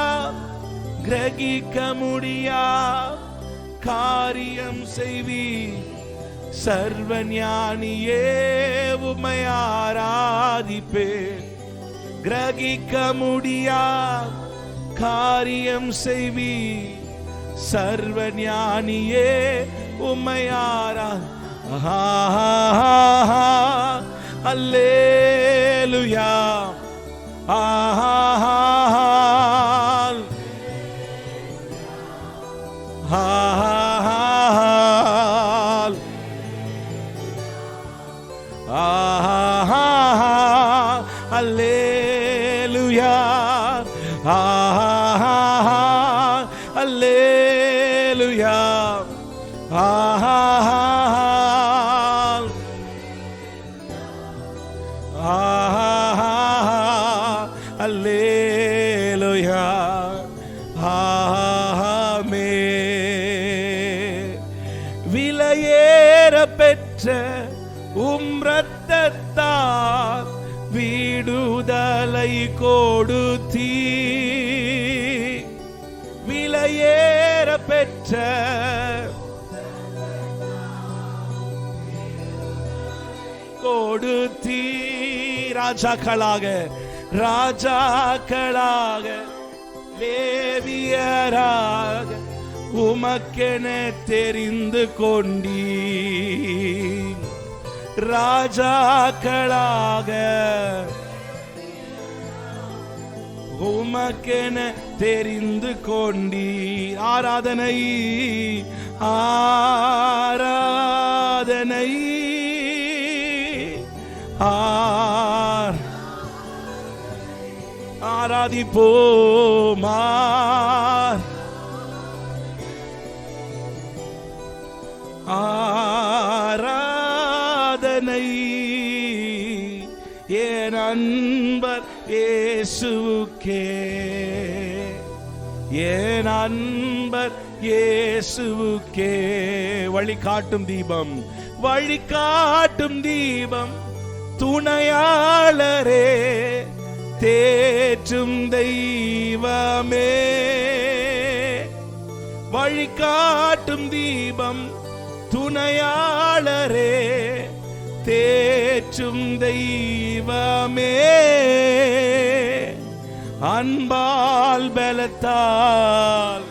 கிரகிக்க முடியா காரியம் செய்வி சர்வஞானியே உம்மை ஆராதிப்பேன். கிரகிக்க முடியா காரியம் செய்வி சர்வஞானியே உம்மை அல்லேலூயா. அல்லேலூயா, அல்லேலூயா, அல்லேலூயா. விலையேற பெற்ற உம் இரத்தத்தால் விடுதலை கொடுத்தீ. விலையேற பெற்ற கொடுத்தீ. ராஜாக்களாக, ராஜாக்களாக லேவியராக உமக்கென தெரிந்து கொண்டீ. ராஜாக்களாக உமக்கென தெரிந்து கொண்டீ. ஆராதனை, ஆராதனை, ஆராதிப்போமா. ஆராதனை என் அன்பர் இயேசுவுக்கே, என் அன்பர் இயேசுவுக்கே. வழிகாட்டும் தீபம், வழிகாட்டும் தீபம், துணையாளரே தேற்றும் தெய்வமே, வழிகாட்டும் தீபம் துணையாளரே, தேற்றும் தெய்வமே, அன்பால் பலத்தால்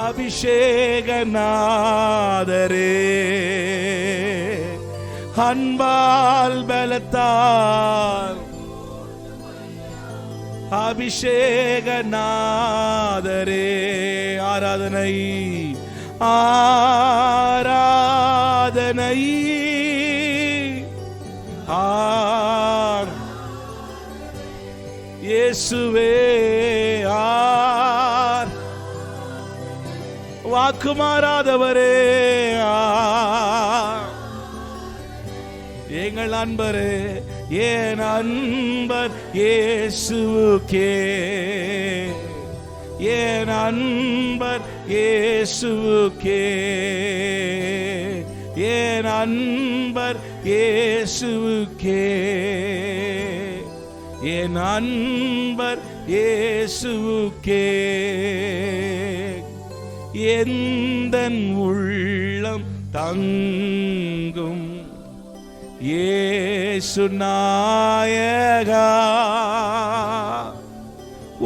அபிஷேகநாதரே, அன்பால் பலத்தால் அபிஷேகநாதரே. ஆராதனை ஆராதனை இயேசுவே, வாக்கு மாறாதவரே, எங்கள் அன்பரே, என் அன்பர் இயேசுவுக்கே, என் அன்பர் இயேசுவுக்கே, என் அன்பர் இயேசுவுக்கே, என் அன்பர் இயேசுவுக்கே, எந்தன் உள்ளம் தங்கும் இயேசு நாயகா,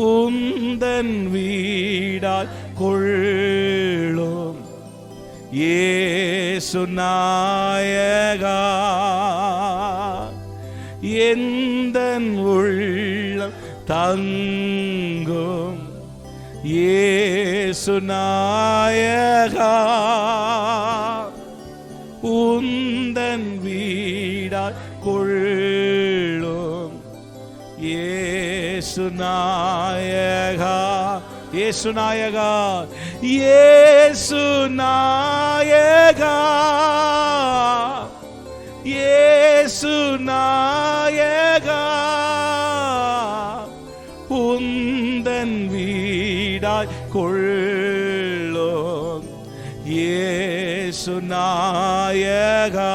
உந்தன் வீடாய் கொள்ளும் இயேசு நாயகா, எந்தன் உள்ளம் தங்கும் இயேசு நாயகா, உந்தன் வீடாய் கொள்ளும் இயேசு நாயகா, இயேசு நாயகா, இயேசு நாயகா, இயேசு நாயகா, உந்தன் வீடாய் கொள்ளும் இயேசு நாயகா,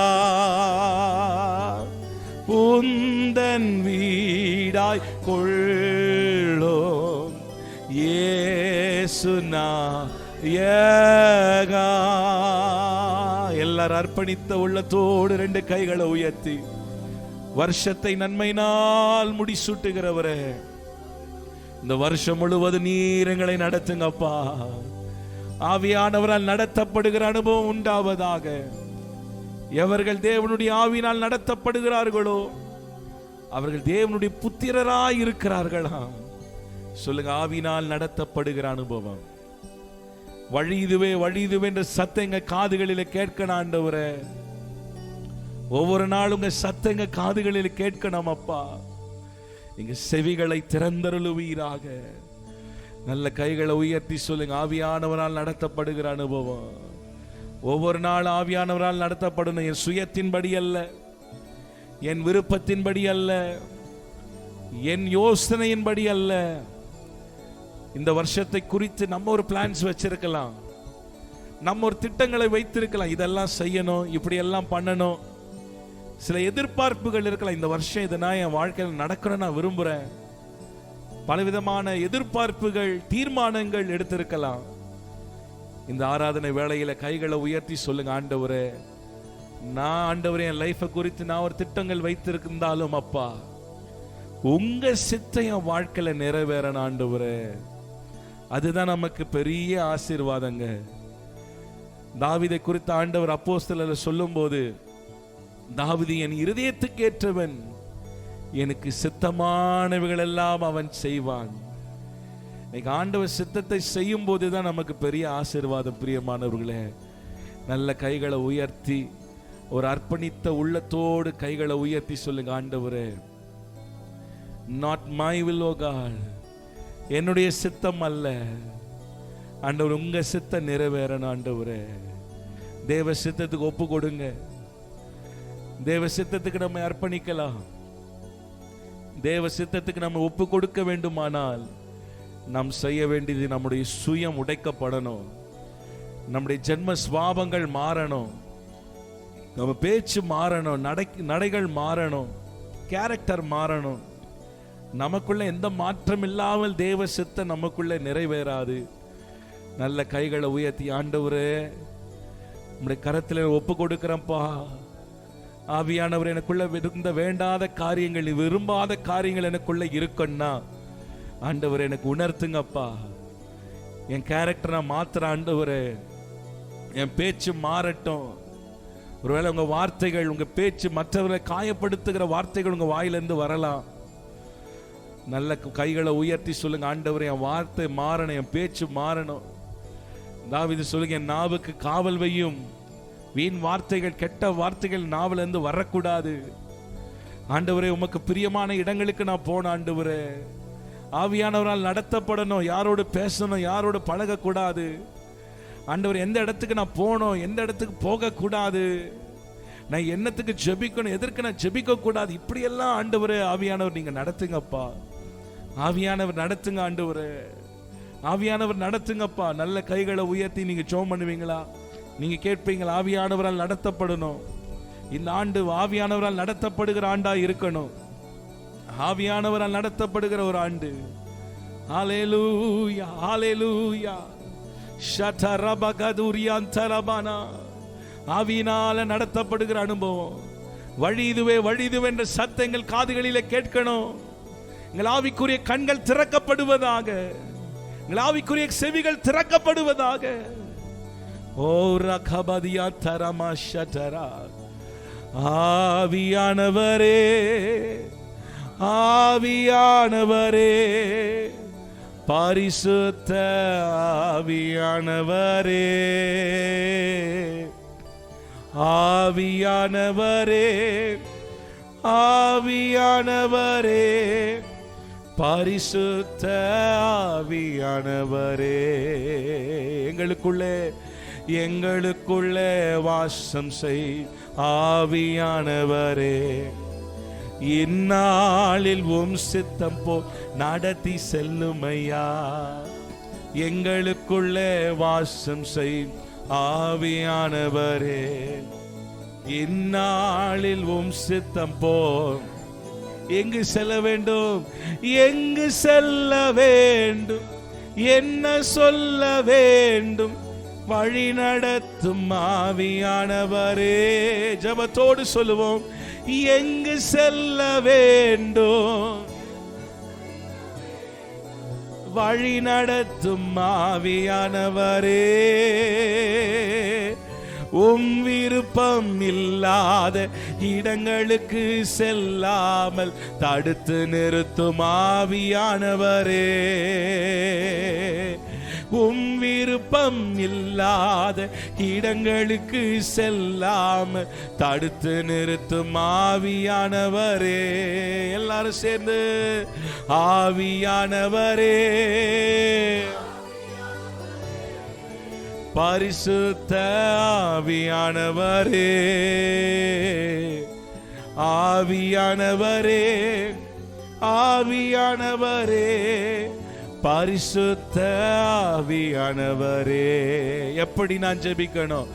உந்தன் வீடாய் கொள்ளும் இயேசு நாயகா. எல்லாரும் அர்ப்பணித்த உள்ளத்தோடு ரெண்டு கைகளை உயர்த்தி வருஷத்தை நன்மையினால் முடிசூட்டுகிறவரே, இந்த வருஷம் முழுவதும் நீர் எங்களை நடத்துங்கப்பா. ஆவியானவரால் நடத்தப்படுகிற அனுபவம் உண்டாவதாக. எவர்கள் தேவனுடைய ஆவியினால் நடத்தப்படுகிறார்களோ அவர்கள் தேவனுடைய புத்திரராய் இருக்கிறார்களாம். சொல்லுங்க, ஆவியினால் நடத்தப்படுகிற அனுபவம். வழி இதுவே வழி இதுவே என்ற சத்தம் எங்க காதுகளில கேட்கணும் ஆண்டவரே. ஒவ்வொரு நாளும் உங்க சத்தம் எங்க காதுகளில் கேட்கணும் அப்பா. எங்க செவிகளை திறந்தருளுவீராக. நல்ல கைகளை உயர்த்தி சொல்லுங்க, ஆவியானவரால் நடத்தப்படுகிற அனுபவம். ஒவ்வொரு நாள் ஆவியானவரால் நடத்தப்படணும். என் சுயத்தின்படி அல்ல, என் விருப்பத்தின்படி அல்ல, என் யோசனையின்படி அல்ல. இந்த வருஷத்தை குறித்து நம்ம ஒரு பிளான்ஸ் வச்சிருக்கலாம், நம்ம ஒரு திட்டங்களை வைத்திருக்கலாம். இதெல்லாம் செய்யணும், இப்படி எல்லாம் பண்ணணும். சில எதிர்பார்ப்புகள் இருக்கலாம். இந்த வருஷம் இதனால் என் வாழ்க்கையில் நடக்கணும் நான் விரும்புகிறேன். பலவிதமான எதிர்பார்ப்புகள், தீர்மானங்கள் எடுத்திருக்கலாம். இந்த ஆராதனை வேளையில கைகளை உயர்த்தி சொல்லுங்க, ஆண்டவரே, நான் ஆண்டவரே என் லைஃபை குறித்து நான் ஒரு திட்டங்கள் வைத்திருந்தாலும் அப்பா, உங்க சித்தம் என் வாழ்க்கையில நிறைவேறணும் ஆண்டவரே. அதுதான் நமக்கு பெரிய ஆசீர்வாதங்க. தாவீதை குறித்து ஆண்டவர் அப்போஸ்தலர் சொல்லும் போது, தாவீது என் இருதயத்துக்கு ஏற்றவன், எனக்கு சித்தமானவைகள் எல்லாம் அவன் செய்வான். இன்னைக்கு ஆண்டவர் சித்தத்தை செய்யும் போதுதான் நமக்கு பெரிய ஆசீர்வாதம். பிரியமானவர்களே, நல்ல கைகளை உயர்த்தி ஒரு அர்ப்பணித்த உள்ளத்தோடு கைகளை உயர்த்தி சொல்லுங்க, ஆண்டவரே, not my will O God, என்னுடைய சித்தம் அல்ல ஆண்டவர், உங்க சித்தம் நிறைவேறணும் ஆண்டவரே. தேவ சித்தத்துக்கு ஒப்பு கொடுங்க. தேவ சித்தத்துக்கு நம்ம அர்ப்பணிக்கலாம். தேவ சித்தத்துக்கு நம்ம ஒப்பு கொடுக்க வேண்டுமானால் நாம் செய்ய வேண்டியது, நம்முடைய சுயம் உடைக்கப்படணும், நம்முடைய ஜென்ம சுவாபங்கள் மாறணும், நம்ம பேச்சு மாறணும், நடைகள் மாறணும். கேரக்டர் மாறணும். நமக்குள்ள எந்த மாற்றம் இல்லாமல் தேவ சித்தம் நமக்குள்ள நிறைவேறாது. நல்ல கைகளை உயர்த்தி, ஆண்டவரே உம்முடைய கரத்தில் ஒப்பு கொடுக்கிறப்பா. ஆவியானவர் எனக்குள்ள இருந்த வேண்டாத காரியங்கள், விரும்பாத காரியங்கள் எனக்குள்ள இருக்குன்னா ஆண்டவர் எனக்கு உணர்த்துங்கப்பா. என் கேரக்டரை மாத்திர ஆண்டவரே, என் பேச்சு மாறட்டும். ஒருவேளை உங்க வார்த்தைகள், உங்க பேச்சு மற்றவர்களை காயப்படுத்துகிற வார்த்தைகள் உங்க வாயிலிருந்து வரலாம். நல்ல கைகளை உயர்த்தி சொல்லுங்க, ஆண்டவரே என் வார்த்தை மாறணும், என் பேச்சு மாறணும். தாவீது சொல்லுங்க, என் நாவுக்கு காவல் வையும், வீண் வார்த்தைகள், கெட்ட வார்த்தைகள் நாவில இருந்து வரக்கூடாது. ஆண்டவரே உமக்கு பிரியமான இடங்களுக்கு நான் போன ஆண்டவரே, ஆவியானவரால் நடத்தப்படணும், யாரோடு பேசணும், யாரோடு பழகக்கூடாது. ஆண்டவர் எந்த இடத்துக்கு நான் போனோம், எந்த இடத்துக்கு போகக்கூடாது, நான் என்னத்துக்கு ஜெபிக்கணும், எதற்கு நான் ஜெபிக்க கூடாது, இப்படியெல்லாம் ஆண்டவரே ஆவியானவர் நீங்க நடத்துங்கப்பா. ஆவியானவர் நடத்துங்க ஆண்டவரே, ஆவியானவர் நடத்துங்கப்பா. நல்ல கைகளை உயர்த்தி நீங்க ஜெபம் பண்ணுவீங்களா? நீங்க கேட்பீங்களா? ஆவியானவரால் நடத்தப்படணும். இந்த ஆண்டு ஆவியானவரால் நடத்தப்படுகிற ஆண்டா இருக்கணும். ஆவியானவரால் நடத்தப்படுகிற ஒரு ஆண்டு. ஹல்லேலூயா, ஹல்லேலூயா. ஷதரபகதுரியாந்தரபனா. ஆவியினால நடத்தப்படுகிற அனுபவம். வழி இதுவே, வழி இதுவே என்ற சத்தங்கள் காதுகளிலே கேட்கணும். எங்கள் ஆவிக்குரிய கண்கள் திறக்கப்படுவதாக, எங்கள் ஆவிக்குரிய செவிகள் திறக்கப்படுவதாக. ஓ ரகபதியா தரமா ஷதரா. ஆவியானவரே, ஆவியானவரே, பரிசுத்த ஆவியானவரே, ஆவியானவரே, ஆவியானவரே, பரிசுத்த ஆவியானவரே, எங்களுக்குள்ளே எங்களுக்குள்ளே வாசம் செய் ஆவியானவரே. இந்நாளில் உம் சித்தம் போ நடத்தி செல்லுமையா. எங்களுக்குள்ளே வாசம் செய் ஆவியானவரே. இந்நாளில் உம் சித்தம் போ. எங்கு செல்ல வேண்டும், எங்கு செல்ல வேண்டும், என்ன சொல்ல வேண்டும், வழி நடத்தும் ஆவியானவரே. ஜெபத்தோடு சொல்லுவோம், எங்கு செல்ல வேண்டும், வழி நடத்தும் ஆவியானவரே. உம் விருப்பம் இல்லாத இடங்களுக்கு செல்லாமல் தடுத்து நிறுத்தும் ஆவியானவரே. உம் விருப்பம் இல்லாத இடங்களுக்கு செல்லாம தடுத்து நிறுத்தும் ஆவியானவரே. எல்லாரும் சேர்ந்து ஆவியானவரே, பரிசுத்த ஆவியானவரே, ஆவியானவரே, ஆவியானவரே, பரிசுத்த ஆவியானவரே. எப்படி நான் ஜெபிக்கணும்,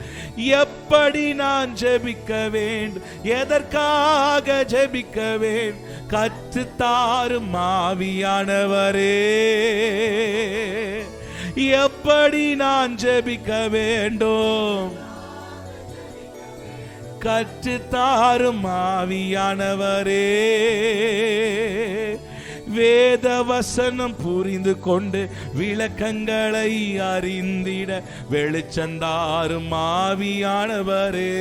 எப்படி நான் ஜெபிக்க வேண்டும், எதற்காக ஜெபிக்க வேண்டும், கற்றுத்தாரும் ஆவியானவரே. எப்படி நான் ஜெபிக்க வேண்டும், கற்றுத்தாரும் ஆவியானவரே. வேத வசனம் புரிந்து கொண்டு விளக்கங்களை அறிந்திட வெளிச்சந்தாரும் ஆவியானவரே.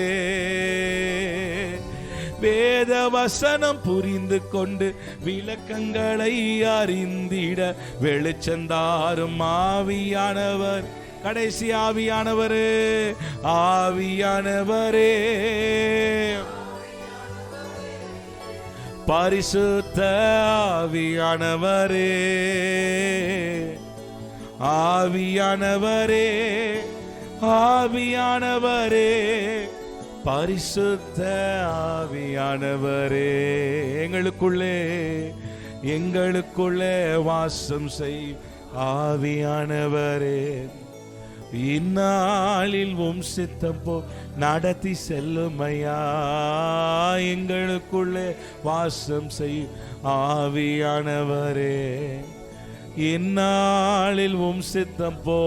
வேத வசனம் புரிந்து கொண்டு விளக்கங்களை அறிந்திட வெளிச்சந்தாரும் ஆவியானவர். கடைசி ஆவியானவரே, ஆவியானவரே, பரிசுத்த ஆவியானவரே, ஆவியானவரே, ஆவியானவரே, பரிசுத்த ஆவியானவரே. எங்களுக்குள்ளே எங்களுக்குள்ளே வாசம் செய் ஆவியானவரே. இந்நாளில் உம் சித்தம் போ நடத்தி செல்லுமையா. எங்களுக்குள்ளே வாசம் செய்யும் ஆவியானவரே, இந்நாளில் உம் சித்தம் போ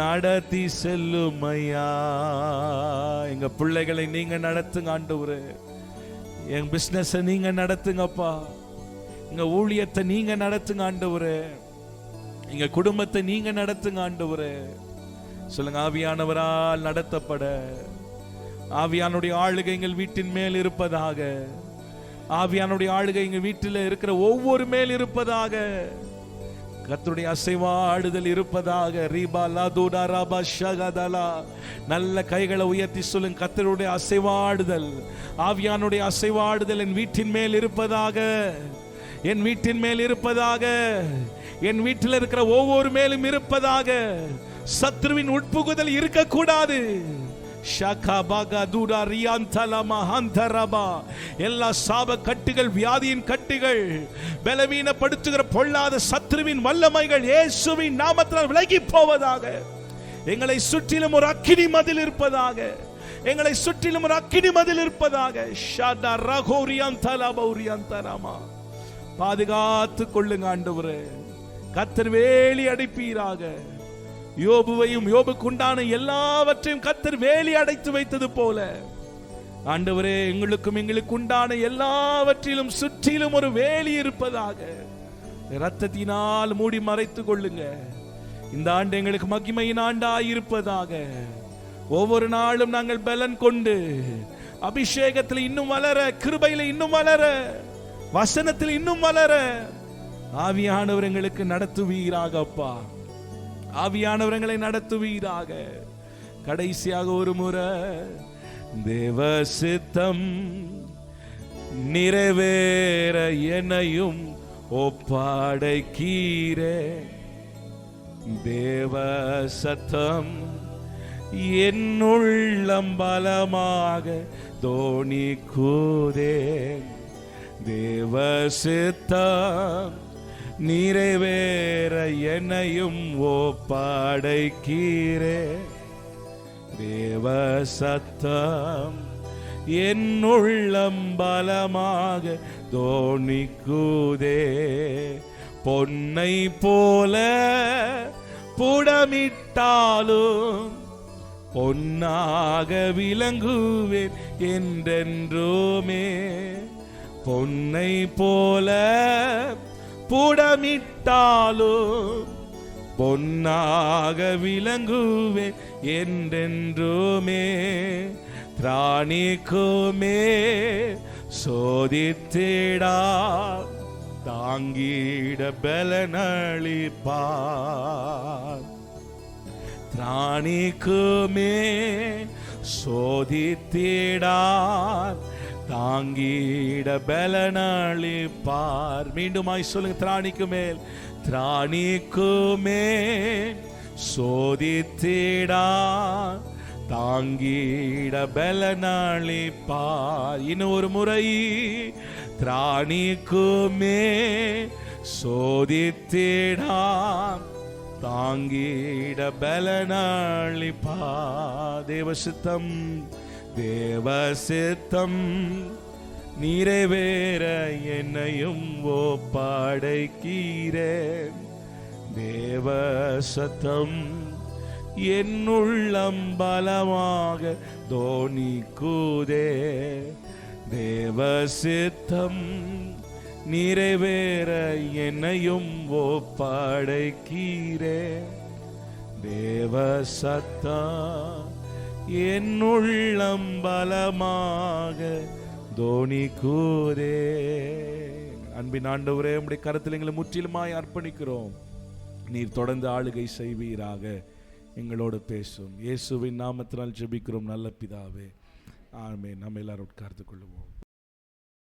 நடத்தி செல்லுமையா. எங்க பிள்ளைகளை நீங்க நடத்துங்க ஆண்டவரே. என் பிசினஸ் நீங்க நடத்துங்கப்பா. எங்க ஊழியத்தை நீங்க நடத்துங்க ஆண்டவரே. எங்க குடும்பத்தை நீங்க நடத்துங்க ஆண்டவரே. சொல்லுங்க, ஆவியானவரால் நடத்தப்பட ஆவியானுடைய ஆளுகை எங்கள் வீட்டின் மேல் இருப்பதாக. ஆவியானுடைய ஆளுகை எங்கள் வீட்டில் இருக்கிற ஒவ்வொரு மேல் இருப்பதாக. கர்த்தருடைய அசைவாடுதல் இருப்பதாக. ரீபா லாதுடா ராபா ஷகதலா. நல்ல கைகளை உயர்த்தி சொல்லுங்க, கர்த்தருடைய அசைவாடுதல், ஆவியானுடைய அசைவாடுதல் என் வீட்டின் மேல் இருப்பதாக. என் வீட்டின் மேல் இருப்பதாக. என் வீட்டில் இருக்கிற ஒவ்வொரு மேலும் இருப்பதாக. சத்ருவின் உட்புகுதல் இருக்கக்கூடாது. எல்லா சாப கட்டுகள், வியாதியின் கட்டுகள், பலவீனப்படுத்துகிற பொல்லாத சத்ருவின் வல்லமைகள் இயேசுவின் நாமத்தினால் விலகி போவதாக. எங்களை சுற்றிலும் ஒரு அக்கினி மதில் இருப்பதாக. எங்களை சுற்றிலும் ஒரு அக்கினி மதில் இருப்பதாக. பாதுகாத்து கொள்ளுங்க ஆண்டவரே. கர்த்தர் வேலி அடைப்பீராக. யோபுவையும் யோபுக்குண்டான எல்லாவற்றையும் கர்த்தர் வேலி அடைத்து வைத்தது போல ஆண்டவரே, எங்களுக்கும் எங்களுக்கு உண்டான எல்லாவற்றிலும் சுற்றிலும் ஒரு வேலி இருப்பதாக. இரத்தத்தினால் மூடி மறைத்துக் கொள்ளுங்க. இந்த ஆண்டு எங்களுக்கு மகிமையின் ஆண்டாய் இருப்பதாக. ஒவ்வொரு நாளும் நாங்கள் பலன் கொண்டு அபிஷேகத்தில் இன்னும் வளர, கிருபையில் இன்னும் வளர, வசனத்தில் இன்னும் வளர ஆவியானவர் எங்களுக்கு நடத்துவீராக. அப்பா, ஆவியானவர்களை நடத்துவீராக. கடைசியாக ஒரு முறை, தேவ சித்தம் நிறைவேற என்னையும் ஒப்படைக்கீரே. தேவ சத்தம் என்னுள்ளம் பலமாக தோணிக்குதே. தேவ சித்தம் நிறைவேற என்னையும் ஒப்படைக்கீரே. தேவ சத்தம் என்னுள்ளம் பலமாக தோணிக்குதே. பொன்னை போல புடமிட்டாலும் பொன்னாக விளங்குவேன் என்றென்றுமே. பொன்னை போல புடமிட்டாலும் பொன்னாக விளங்குவேன் என்றென்றுமே. திராணிக்குமே சோதித்திடா தாங்கிட பலனளிப்பார். திராணிக்குமே சோதித்திடார் தாங்கிட பலனளிப்பார். மீண்டுமாய் சொல்லுங்க, திராணிக்கு மேல், திராணிக்குமே சோதித்திடா தாங்கிட பலனளிப்பார். இன்னும் ஒரு முறை, திராணிக்குமே சோதித்திடா தாங்கிட பலனளிப்பார். தேவ சித்தம், தேவ சித்தம் நிறைவேற என்னையும் ஒப்படைக்கிறேன். தேவ சத்தம் என்னுள்ளம் பலமாக தோணிக்குதே. தேவ சித்தம் நிறைவேற என்னையும் ஒப்படைக்கிறேன். தேவ சத்தம் என்னுள்ளம் பலமாக தோணிக்குதே. அன்பின் ஆண்டவரே, உம்முடைய கரத்தில் எங்களை முற்றிலுமாய் அர்ப்பணிக்கிறோம். நீர் தொடர்ந்து ஆளுகை செய்வீராக. எங்களோடு பேசும். இயேசுவின் நாமத்தினால் ஜெபிக்கிறோம் நல்ல பிதாவே, ஆமென். நம்ம எல்லாரும் உட்கார்ந்து கொள்வோம்.